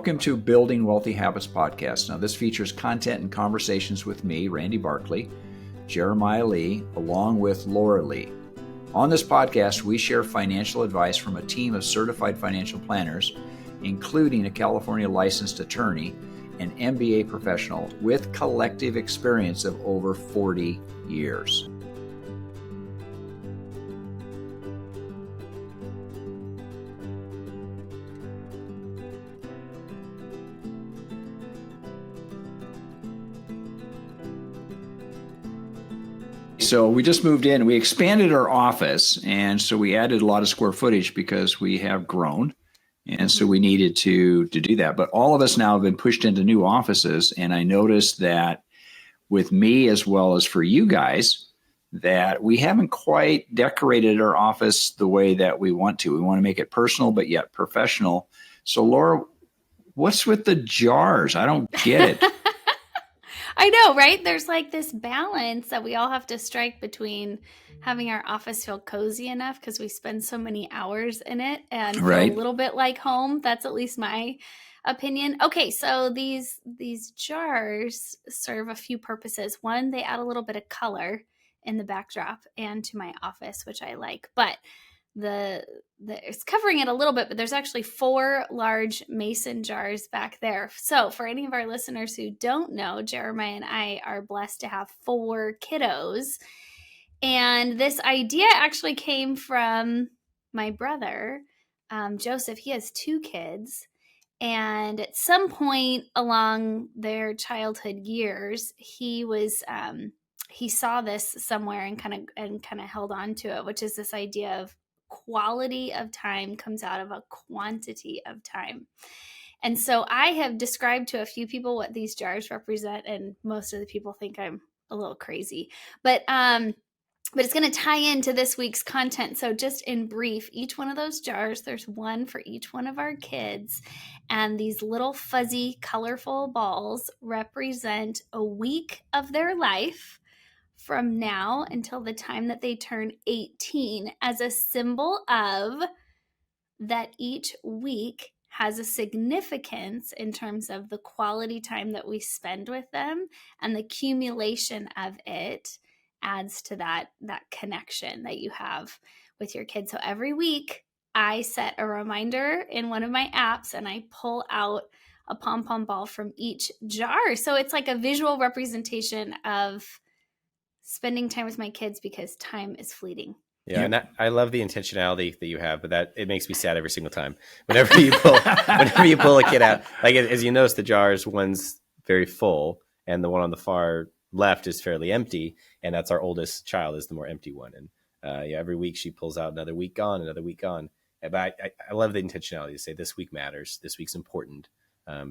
Welcome to Building Wealthy Habits podcast. Now, this features content and conversations with me, Randy Barkley, Jeremiah Lee, along with Laura Lee. On this podcast, we share financial advice from a team of certified financial planners, including a California licensed attorney, an MBA professional with collective experience of over 40 years. So we just moved in, we expanded our office, and so we added a lot of square footage because we have grown, and so we needed to do that. But all of us now have been pushed into new offices, and I noticed that with me as well as for you guys, that we haven't quite decorated our office the way that we want to. We want to make it personal, but yet professional. So Laura, what's with the jars? I don't get it. I know, right? There's like this balance that we all have to strike between having our office feel cozy enough because we spend so many hours in it and feel a little bit like home. That's at least my opinion. Okay, so these jars serve a few purposes. One, they add a little bit of color in the backdrop and to my office, which I like. But it's covering it a little bit, but there's actually 4 large mason jars back there. So for any of our listeners who don't know, Jeremiah and I are blessed to have 4 kiddos. And this idea actually came from my brother, Joseph. He has 2 kids. And at some point along their childhood years, he saw this somewhere and kind of held on to it, which is this idea of quality of time comes out of a quantity of time. And so I have described to a few people what these jars represent, and most of the people think I'm a little crazy. But it's going to tie into this week's content. So just in brief, each one of those jars, there's one for each one of our kids. And these little fuzzy, colorful balls represent a week of their life from now until the time that they turn 18, as a symbol of that each week has a significance in terms of the quality time that we spend with them, and the accumulation of it adds to that connection that you have with your kids. So every week I set a reminder in one of my apps and I pull out a pom-pom ball from each jar. So it's like a visual representation of spending time with my kids because time is fleeting. Yeah, and I love the intentionality that you have, but that it makes me sad every single time. Whenever you pull a kid out, like as you notice, the jars, one's very full, and the one on the far left is fairly empty, and that's our oldest child is the more empty one. And every week she pulls out another week gone. But I love the intentionality to say this week matters, this week's important.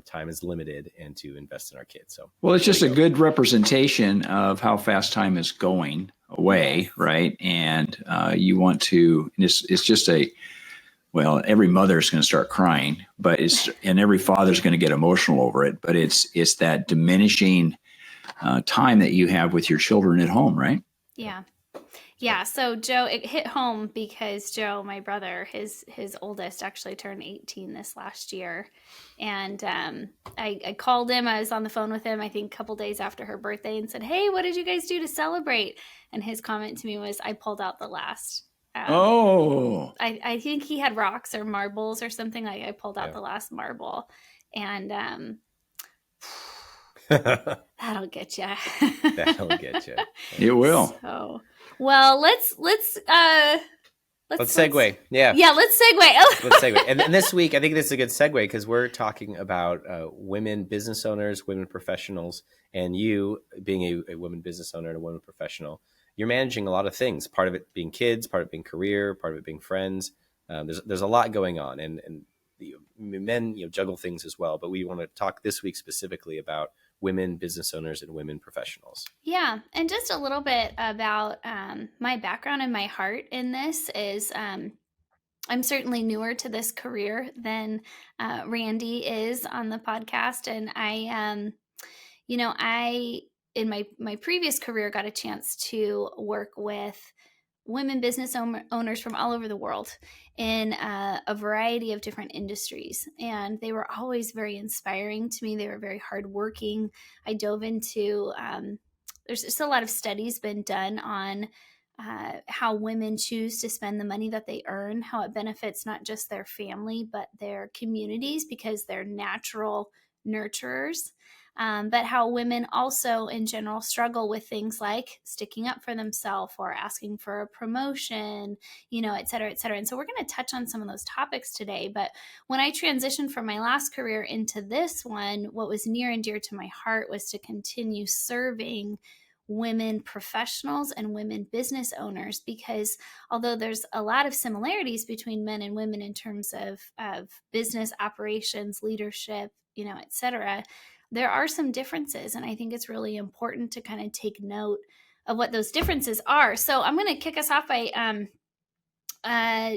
Time is limited, and to invest in our kids. So, well, it's just a good representation of how fast time is going away, right? And you want to. It's just every mother is going to start crying, and every father is going to get emotional over it. But it's that diminishing time that you have with your children at home, right? Yeah. Yeah, so Joe, it hit home because Joe, my brother, his oldest, actually turned 18 this last year. And I called him. I was on the phone with him, I think a couple days after her birthday, and said, "Hey, what did you guys do to celebrate?" And his comment to me was, "I pulled out the last." I think he had rocks or marbles or something. Like I pulled out the last marble. And that'll get you. That'll get you. It will. So, well, let's segue. Yeah, let's segue. Let's segue. And this week, I think this is a good segue because we're talking about women business owners, women professionals, and you being a women business owner and a women professional, you're managing a lot of things. Part of it being kids, part of it being career, part of it being friends. There's a lot going on, and men juggle things as well. But we want to talk this week specifically about women business owners and women professionals. Yeah. And just a little bit about my background and my heart in this is I'm certainly newer to this career than Randy is on the podcast. And I in my previous career got a chance to work with women business owners from all over the world in a variety of different industries. And they were always very inspiring to me. They were very hardworking. I dove into, there's just a lot of studies been done on how women choose to spend the money that they earn, how it benefits not just their family, but their communities because they're natural nurturers. But how women also in general struggle with things like sticking up for themselves or asking for a promotion, et cetera, et cetera. And so we're going to touch on some of those topics today. But when I transitioned from my last career into this one, what was near and dear to my heart was to continue serving women professionals and women business owners, because although there's a lot of similarities between men and women in terms of business operations, leadership, et cetera, there are some differences. And I think it's really important to kind of take note of what those differences are. So I'm going to kick us off by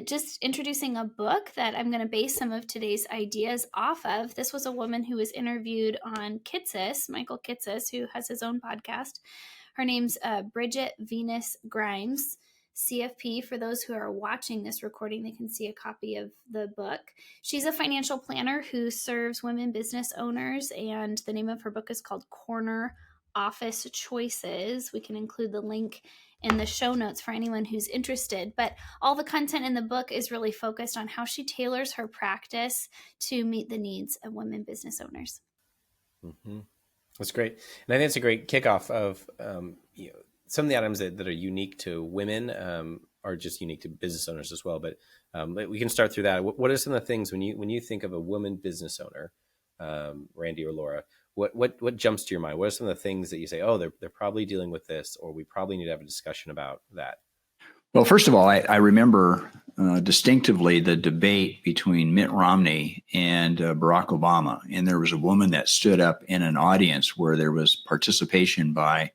just introducing a book that I'm going to base some of today's ideas off of. This was a woman who was interviewed on Kitces, Michael Kitces, who has his own podcast. Her name's Bridget Venus Grimes, CFP. For those who are watching this recording, they can see a copy of the book. She's a financial planner who serves women business owners, and the name of her book is called Corner Office Choices. We can include the link in the show notes for anyone who's interested. But all the content in the book is really focused on how she tailors her practice to meet the needs of women business owners. Mm-hmm. That's great. And I think it's a great kickoff of some of the items that are unique to women are just unique to business owners as well. But we can start through that. What are some of the things when you think of a woman business owner, Randy or Laura, what jumps to your mind? What are some of the things that you say, oh, they're probably dealing with this, or we probably need to have a discussion about that? Well, first of all, I remember distinctively the debate between Mitt Romney and Barack Obama. And there was a woman that stood up in an audience where there was participation by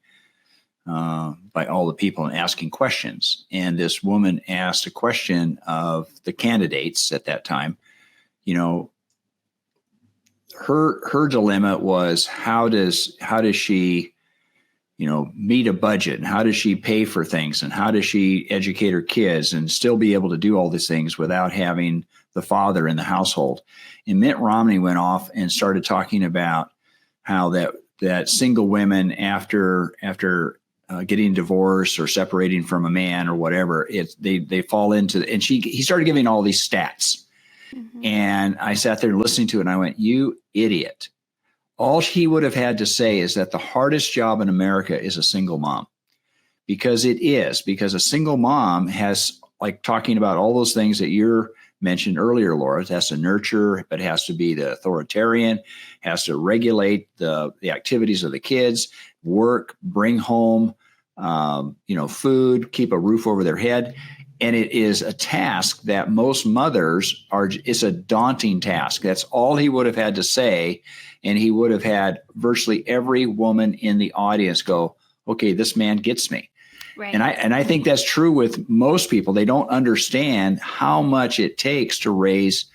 all the people and asking questions. And this woman asked a question of the candidates at that time. Her dilemma was how does she meet a budget, and how does she pay for things, and how does she educate her kids and still be able to do all these things without having the father in the household. And Mitt Romney went off and started talking about how that single women after getting divorced or separating from a man or whatever, they fall into, and he started giving all these stats. Mm-hmm. And I sat there listening to it and I went, you idiot. All he would have had to say is that the hardest job in America is a single mom, because a single mom has, like talking about all those things that you mentioned earlier, Laura, it has to nurture, but has to be the authoritarian, has to regulate the activities of the kids, work, bring home, food, keep a roof over their head. And it is a task that most mothers it's a daunting task. That's all he would have had to say. And he would have had virtually every woman in the audience go, okay, this man gets me. Right. And I think that's true with most people. They don't understand how much it takes to raise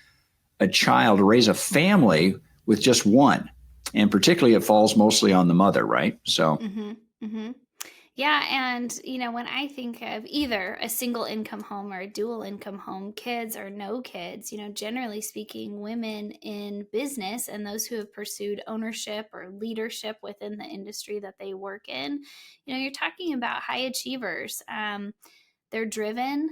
a child, to raise a family with just one. And particularly it falls mostly on the mother, right? So. Mm-hmm. Mm-hmm. Yeah. And, when I think of either a single income home or a dual income home, kids or no kids, generally speaking, women in business and those who have pursued ownership or leadership within the industry that they work in, you're talking about high achievers. They're driven,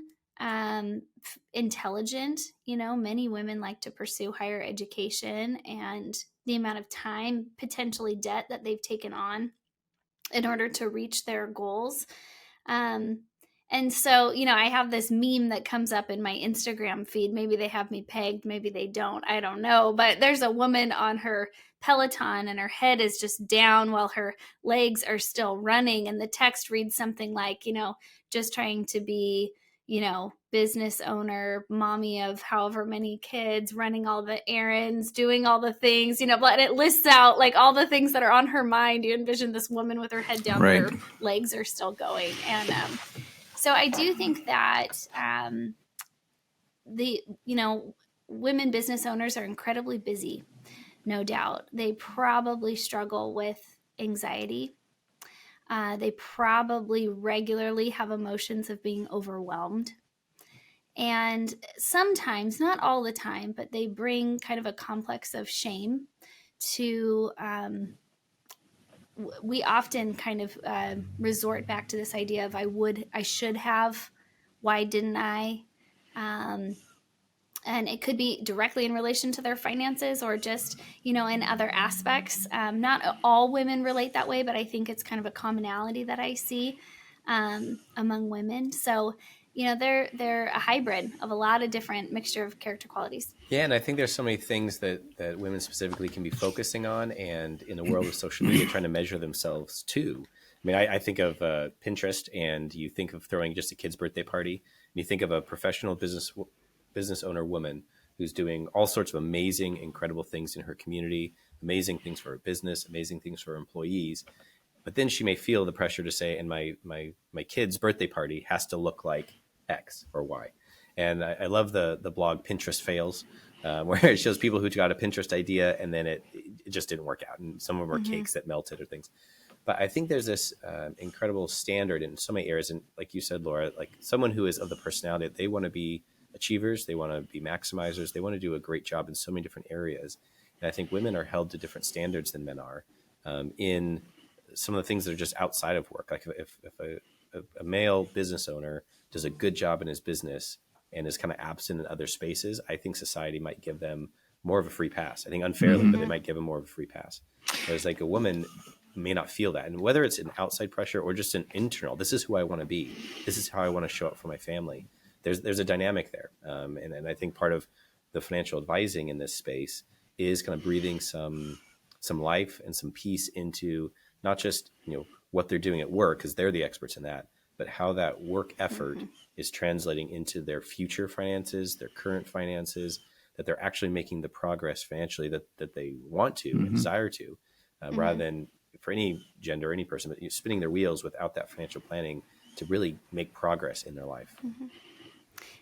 intelligent. Many women like to pursue higher education, and the amount of time, potentially debt that they've taken on in order to reach their goals. And so, I have this meme that comes up in my Instagram feed. Maybe they have me pegged, maybe they don't, I don't know. But there's a woman on her Peloton and her head is just down while her legs are still running. And the text reads something like, just trying to be, business owner, mommy of however many kids, running all the errands, doing all the things, but it lists out like all the things that are on her mind. You envision this woman with her head down, right, but her legs are still going. And so I do think that women business owners are incredibly busy, no doubt. They probably struggle with anxiety. They probably regularly have emotions of being overwhelmed. And sometimes, not all the time, but they bring kind of a complex of shame to, we often kind of resort back to this idea of I should have, why didn't I? And it could be directly in relation to their finances or just, in other aspects. Not all women relate that way, but I think it's kind of a commonality that I see among women. So, they're a hybrid of a lot of different mixture of character qualities. Yeah, and I think there's so many things that women specifically can be focusing on, and in the world of social media, trying to measure themselves too. I mean, I think of Pinterest, and you think of throwing just a kid's birthday party, and you think of a professional business owner woman who's doing all sorts of amazing, incredible things in her community, amazing things for her business, amazing things for her employees. But then she may feel the pressure to say, and my kid's birthday party has to look like X or Y. And I love the blog Pinterest Fails, where it shows people who got a Pinterest idea and then it just didn't work out. And some of them are cakes that melted or things. But I think there's this incredible standard in so many areas. And like you said, Laura, like someone who is of the personality that they want to be achievers, they want to be maximizers, they want to do a great job in so many different areas. And I think women are held to different standards than men are in some of the things that are just outside of work. Like if a male business owner does a good job in his business and is kind of absent in other spaces, I think society might give them more of a free pass. I think unfairly, but they might give them more of a free pass. Whereas like a woman may not feel that. And whether it's an outside pressure or just an internal, this is who I want to be. This is how I want to show up for my family. There's a dynamic there. And I think part of the financial advising in this space is kind of breathing some life and some peace into not just, what they're doing at work, because they're the experts in that, but how that work effort is translating into their future finances, their current finances, that they're actually making the progress financially that they want to and desire to, rather than for any gender, any person, but spinning their wheels without that financial planning to really make progress in their life.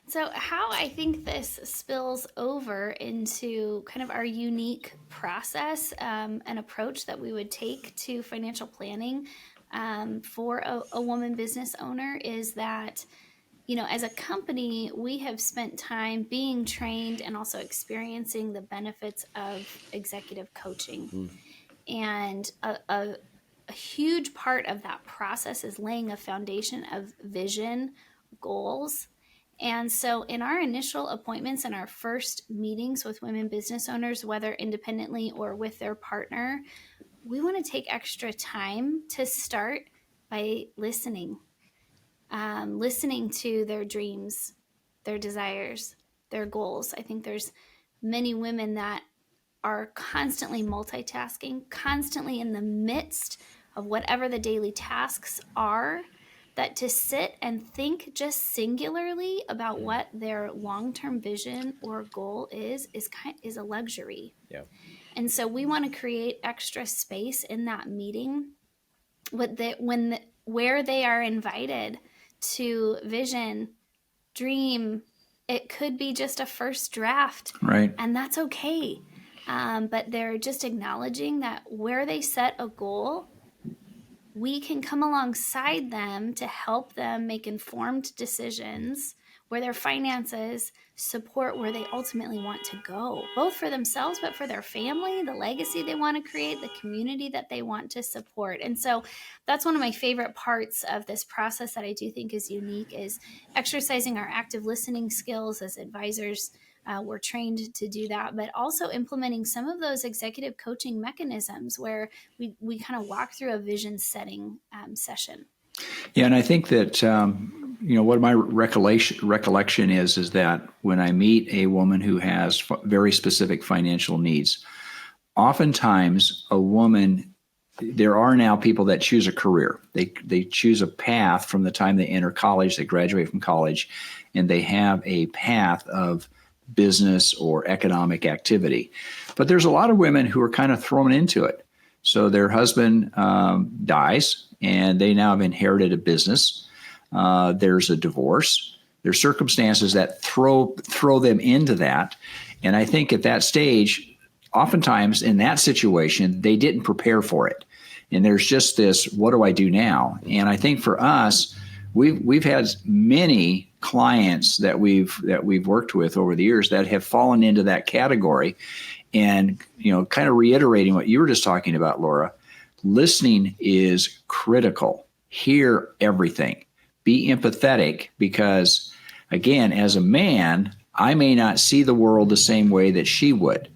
So how I think this spills over into kind of our unique process and approach that we would take to financial planning for a woman business owner is that, as a company, we have spent time being trained and also experiencing the benefits of executive coaching. And a huge part of that process is laying a foundation of vision, goals. And so in our initial appointments and our first meetings with women business owners, whether independently or with their partner, we want to take extra time to start by listening to their dreams, their desires, their goals. I think there's many women that are constantly multitasking, constantly in the midst of whatever the daily tasks are, that to sit and think just singularly about what their long-term vision or goal is a luxury. Yeah. And so we want to create extra space in that meeting where they are invited to vision, dream. It could be just a first draft. Right. And that's okay. But they're just acknowledging that where they set a goal, we can come alongside them to help them make informed decisions where their finances support where they ultimately want to go, both for themselves, but for their family, the legacy they want to create, the community that they want to support. And so that's one of my favorite parts of this process that I do think is unique, is exercising our active listening skills as advisors. We're trained to do that, but also implementing some of those executive coaching mechanisms where we kind of walk through a vision setting session. Yeah, and I think that what my recollection is that when I meet a woman who has very specific financial needs, oftentimes a woman, there are now people that choose a career. They choose a path from the time they enter college, they graduate from college, and they have a path of business or economic activity. But there's a lot of women who are kind of thrown into it. So their husband dies, and they now have inherited a business. There's a divorce. There's circumstances that throw them into that. And I think at that stage, oftentimes in that situation, they didn't prepare for it. And there's just this, what do I do now? And I think for us, we've had many clients that we've worked with over the years that have fallen into that category. And, kind of reiterating what you were just talking about, Laura, listening is critical. Hear everything. Be empathetic, because, again, as a man, I may not see the world the same way that she would.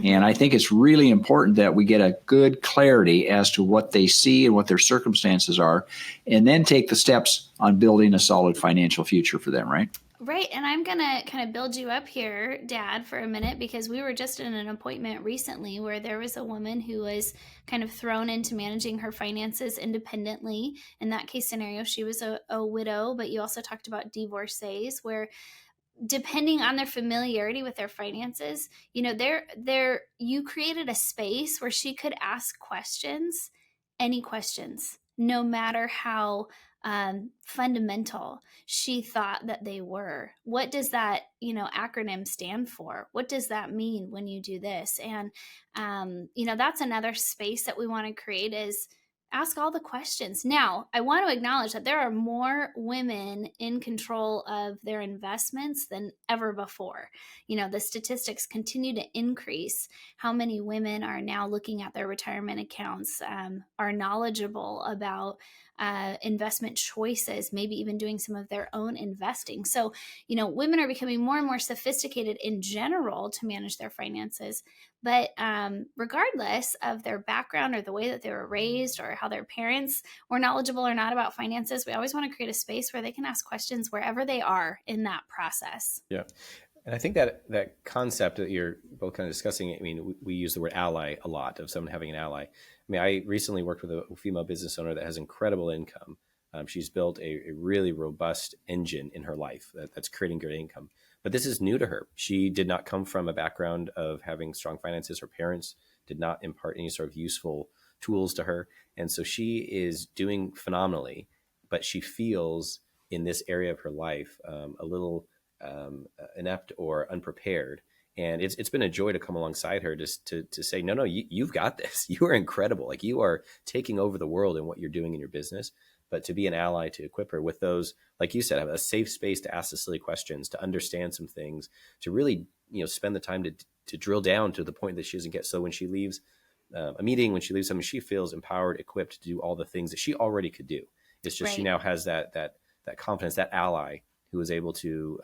And I think it's really important that we get a good clarity as to what they see and what their circumstances are, and then take the steps on building a solid financial future for them, right? Right. And I'm going to kind of build you up here, Dad, for a minute, because we were just in an appointment recently where there was a woman who was kind of thrown into managing her finances independently. In that case scenario, she was a widow, but you also talked about divorcees, where depending on their familiarity with their finances, you created a space where she could ask questions, any questions, no matter how fundamental she thought that they were. What does that, acronym stand for? What does that mean when you do this? And, that's another space that we want to create, is ask all the questions. Now, I want to acknowledge that there are more women in control of their investments than ever before. The statistics continue to increase. How many women are now looking at their retirement accounts, are knowledgeable about investment choices, maybe even doing some of their own investing. So, women are becoming more and more sophisticated in general to manage their finances. But regardless of their background or the way that they were raised or how their parents were knowledgeable or not about finances, we always want to create a space where they can ask questions wherever they are in that process. Yeah. And I think that concept that you're both kind of discussing, I mean, we use the word ally a lot, of someone having an ally. I mean, I recently worked with a female business owner that has incredible income. She's built a really robust engine in her life that's creating great income. But this is new to her. She did not come from a background of having strong finances. Her parents did not impart any sort of useful tools to her. And so she is doing phenomenally, but she feels in this area of her life a little inept or unprepared. And it's been a joy to come alongside her just to say, no, you've got this. You are incredible. Like, you are taking over the world in what you're doing in your business. But to be an ally, to equip her with those, like you said, have a safe space to ask the silly questions, to understand some things, to really, spend the time to drill down to the point that she doesn't get. So when she leaves a meeting, when she leaves something, she feels empowered, equipped to do all the things that she already could do. It's just, She now has that confidence, that ally who is able to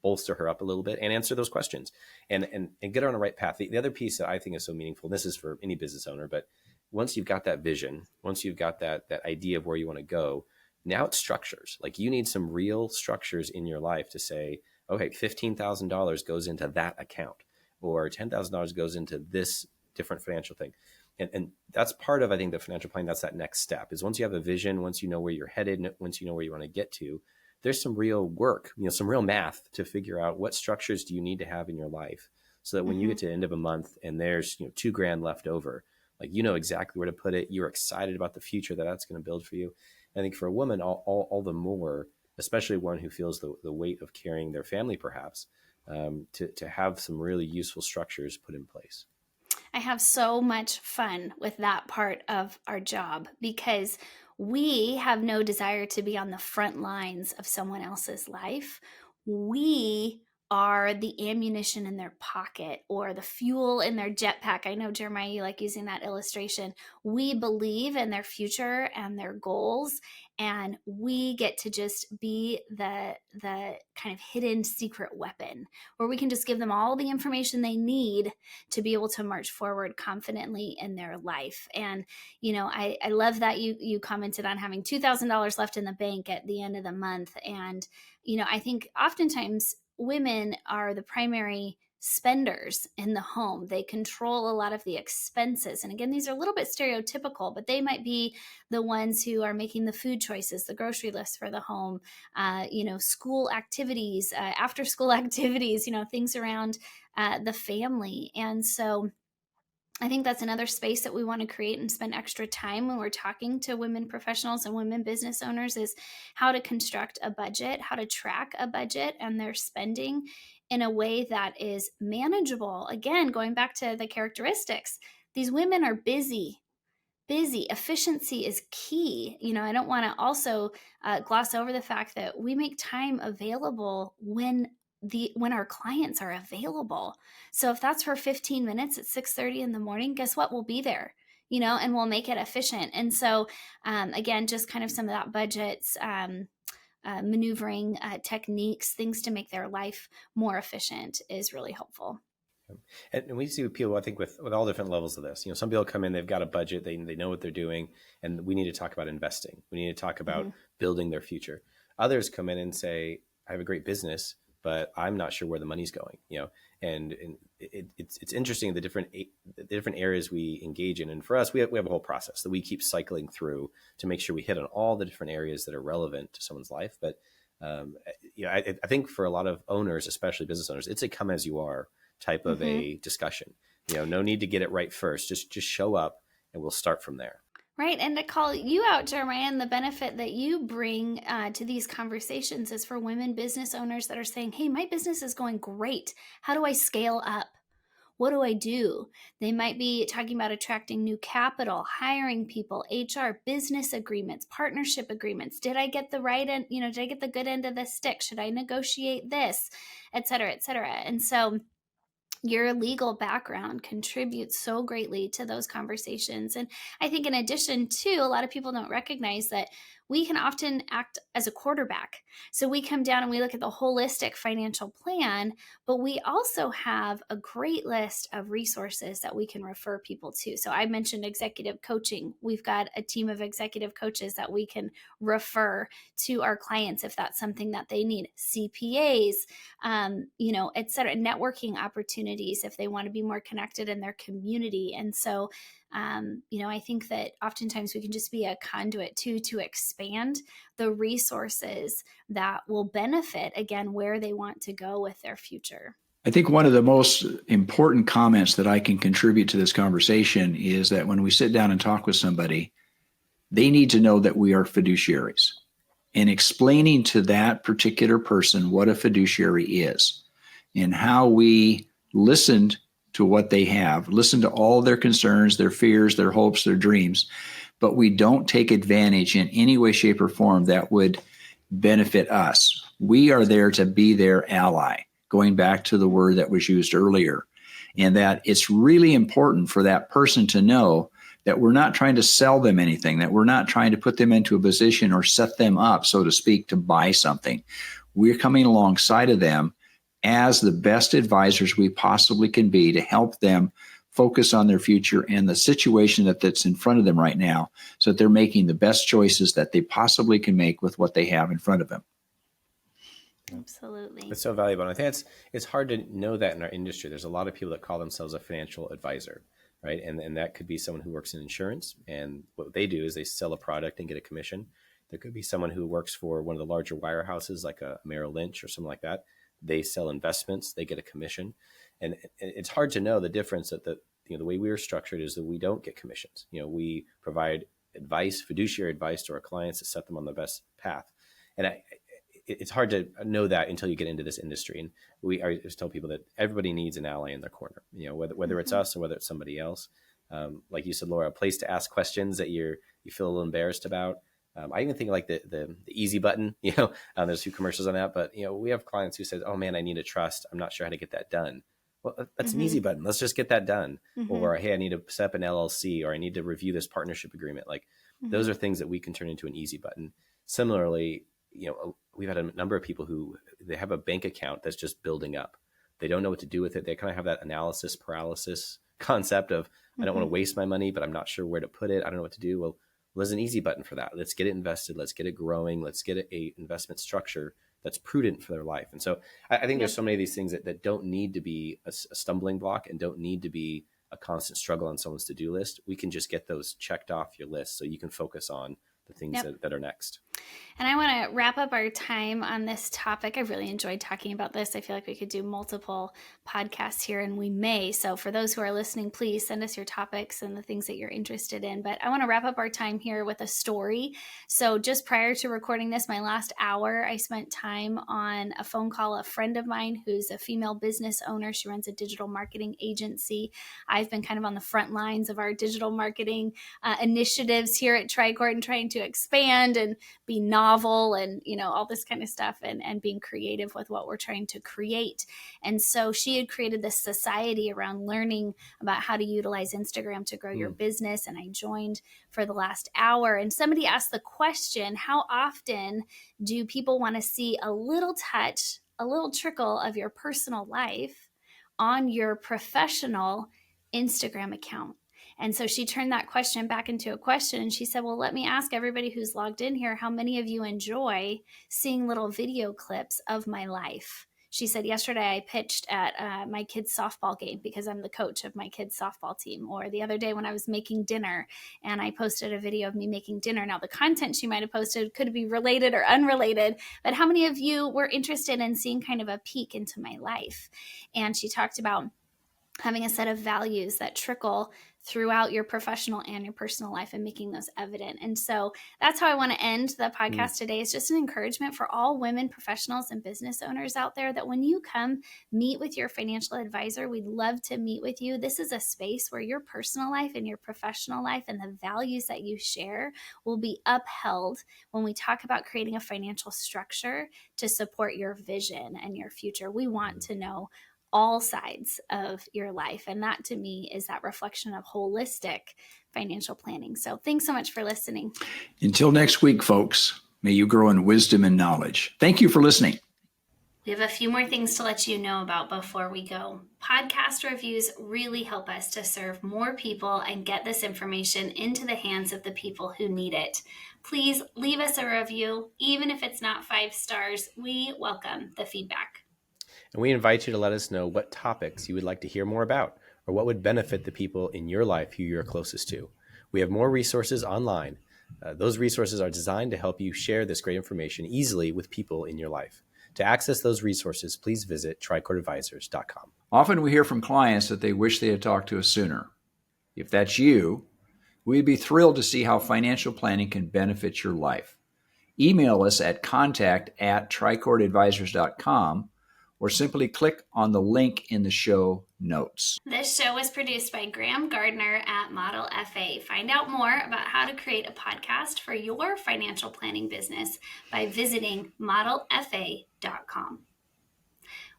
bolster her up a little bit and answer those questions and get her on the right path. The other piece that I think is so meaningful, and this is for any business owner, but once you've got that vision, once you've got that idea of where you want to go, now it's structures. Like, you need some real structures in your life to say, okay, $15,000 goes into that account, or $10,000 goes into this different financial thing. And that's part of, I think, the financial plan. That's that next step, is once you have a vision, once you know where you're headed, once you know where you want to get to, there's some real work, some real math to figure out what structures do you need to have in your life, so that when you get to the end of a month and there's $2,000 left over, like, exactly where to put it. You're excited about the future that's going to build for you. I think for a woman, all the more, especially one who feels the weight of carrying their family, perhaps, to have some really useful structures put in place. I have so much fun with that part of our job, because we have no desire to be on the front lines of someone else's life. We are the ammunition in their pocket, or the fuel in their jetpack. I know, Jeremiah, you like using that illustration. We believe in their future and their goals, and we get to just be the kind of hidden secret weapon, where we can just give them all the information they need to be able to march forward confidently in their life. And I love that you commented on having $2,000 left in the bank at the end of the month. And I think oftentimes women are the primary spenders in the home. They control a lot of the expenses. And again, these are a little bit stereotypical, but they might be the ones who are making the food choices, the grocery list for the home, school activities, after school activities, things around the family. And so I think that's another space that we want to create and spend extra time when we're talking to women professionals and women business owners, is how to construct a budget, how to track a budget and their spending in a way that is manageable. Again, going back to the characteristics, these women are busy. busy. Efficiency is key. I don't want to also gloss over the fact that we make time available when our clients are available. So if that's for 15 minutes at 6:30 in the morning, guess what? We'll be there, and we'll make it efficient. And so, again, just kind of some of that budgets, maneuvering techniques, things to make their life more efficient is really helpful. And we see with people, I think, with all different levels of this. Some people come in, they've got a budget, they know what they're doing, and we need to talk about investing. We need to talk about building their future. Others come in and say, I have a great business, but I'm not sure where the money's going. And it's interesting the different areas we engage in. And for us, we have a whole process that we keep cycling through to make sure we hit on all the different areas that are relevant to someone's life. But I think for a lot of owners, especially business owners, it's a come as you are type of a discussion. No need to get it right first. Just show up and we'll start from there. Right. And to call you out, Jeremiah, and the benefit that you bring to these conversations is for women business owners that are saying, hey, my business is going great. How do I scale up? What do I do? They might be talking about attracting new capital, hiring people, HR, business agreements, partnership agreements. Did I get the right end? Did I get the good end of the stick? Should I negotiate this, et cetera, et cetera? And so your legal background contributes so greatly to those conversations. And I think in addition to, a lot of people don't recognize that we can often act as a quarterback. So we come down and we look at the holistic financial plan, but we also have a great list of resources that we can refer people to. So I mentioned executive coaching. We've got a team of executive coaches that we can refer to our clients if that's something that they need. CPAs, et cetera, networking opportunities if they want to be more connected in their community. And so I think that oftentimes we can just be a conduit to expand the resources that will benefit, again, where they want to go with their future. I think one of the most important comments that I can contribute to this conversation is that when we sit down and talk with somebody, they need to know that we are fiduciaries. And explaining to that particular person what a fiduciary is and how we listened to what they have, listen to all their concerns, their fears, their hopes, their dreams, but we don't take advantage in any way, shape, or form that would benefit us. We are there to be their ally, going back to the word that was used earlier, and that it's really important for that person to know that we're not trying to sell them anything, that we're not trying to put them into a position or set them up, so to speak, to buy something. We're coming alongside of them as the best advisors we possibly can be to help them focus on their future and the situation that's in front of them right now so that they're making the best choices that they possibly can make with what they have in front of them. Absolutely. It's so valuable. And I think it's hard to know that in our industry. There's a lot of people that call themselves a financial advisor, right? And that could be someone who works in insurance. And what they do is they sell a product and get a commission. There could be someone who works for one of the larger wirehouses like a Merrill Lynch or something like that. They sell investments, they get a commission. And it's hard to know the difference that the way we are structured is that we don't get commissions. We provide advice, fiduciary advice to our clients to set them on the best path. And it's hard to know that until you get into this industry. And I just tell people that everybody needs an ally in their corner, whether it's us or whether it's somebody else. Like you said, Laura, a place to ask questions that you feel a little embarrassed about. I even think like the easy button, there's a few commercials on that, but we have clients who says, oh man, I need a trust. I'm not sure how to get that done. Well, that's an easy button. Let's just get that done. Or, hey, I need to set up an LLC, or I need to review this partnership agreement. Like those are things that we can turn into an easy button. Similarly, we've had a number of people who they have a bank account that's just building up. They don't know what to do with it. They kind of have that analysis paralysis concept of, I don't want to waste my money, but I'm not sure where to put it. I don't know what to do. Well, there's an easy button for that. Let's get it invested. Let's get it growing. Let's get a investment structure that's prudent for their life. And so I think there's so many of these things that don't need to be a stumbling block and don't need to be a constant struggle on someone's to-do list. We can just get those checked off your list so you can focus on the things that are next. And I want to wrap up our time on this topic. I really enjoyed talking about this. I feel like we could do multiple podcasts here, and we may. So for those who are listening, please send us your topics and the things that you're interested in. But I want to wrap up our time here with a story. So just prior to recording this, my last hour, I spent time on a phone call. A friend of mine who's a female business owner. She runs a digital marketing agency. I've been kind of on the front lines of our digital marketing initiatives here at Tricord and trying to expand and be novel and, all this kind of stuff and being creative with what we're trying to create. And so she had created this society around learning about how to utilize Instagram to grow your business. And I joined for the last hour. And somebody asked the question, how often do people want to see a little touch, a little trickle of your personal life on your professional Instagram account? And so she turned that question back into a question. And she said, well, let me ask everybody who's logged in here, how many of you enjoy seeing little video clips of my life? She said, yesterday I pitched at my kids' softball game because I'm the coach of my kids' softball team. Or the other day when I was making dinner and I posted a video of me making dinner. Now, the content she might have posted could be related or unrelated, but how many of you were interested in seeing kind of a peek into my life? And she talked about having a set of values that trickle throughout your professional and your personal life and making those evident. And so that's how I want to end the podcast today. It's just an encouragement for all women professionals and business owners out there that when you come meet with your financial advisor, we'd love to meet with you. This is a space where your personal life and your professional life and the values that you share will be upheld when we talk about creating a financial structure to support your vision and your future. We want to know all sides of your life. And that to me is that reflection of holistic financial planning. So thanks so much for listening. Until next week, folks, may you grow in wisdom and knowledge. Thank you for listening. We have a few more things to let you know about before we go. Podcast reviews really help us to serve more people and get this information into the hands of the people who need it. Please leave us a review. Even if it's not 5 stars, we welcome the feedback. And we invite you to let us know what topics you would like to hear more about or what would benefit the people in your life who you're closest to. We have more resources online. Those resources are designed to help you share this great information easily with people in your life. To access those resources, please visit tricordadvisors.com. Often we hear from clients that they wish they had talked to us sooner. If that's you, we'd be thrilled to see how financial planning can benefit your life. Email us at contact@tricordadvisors.com or simply click on the link in the show notes. This show was produced by Graham Gardner at Model FA. Find out more about how to create a podcast for your financial planning business by visiting modelfa.com.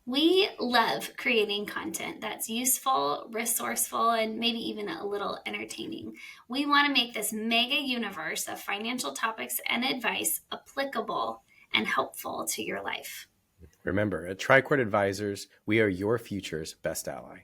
We love creating content that's useful, resourceful, and maybe even a little entertaining. We want to make this mega universe of financial topics and advice applicable and helpful to your life. Remember, at Tricord Advisors, we are your future's best ally.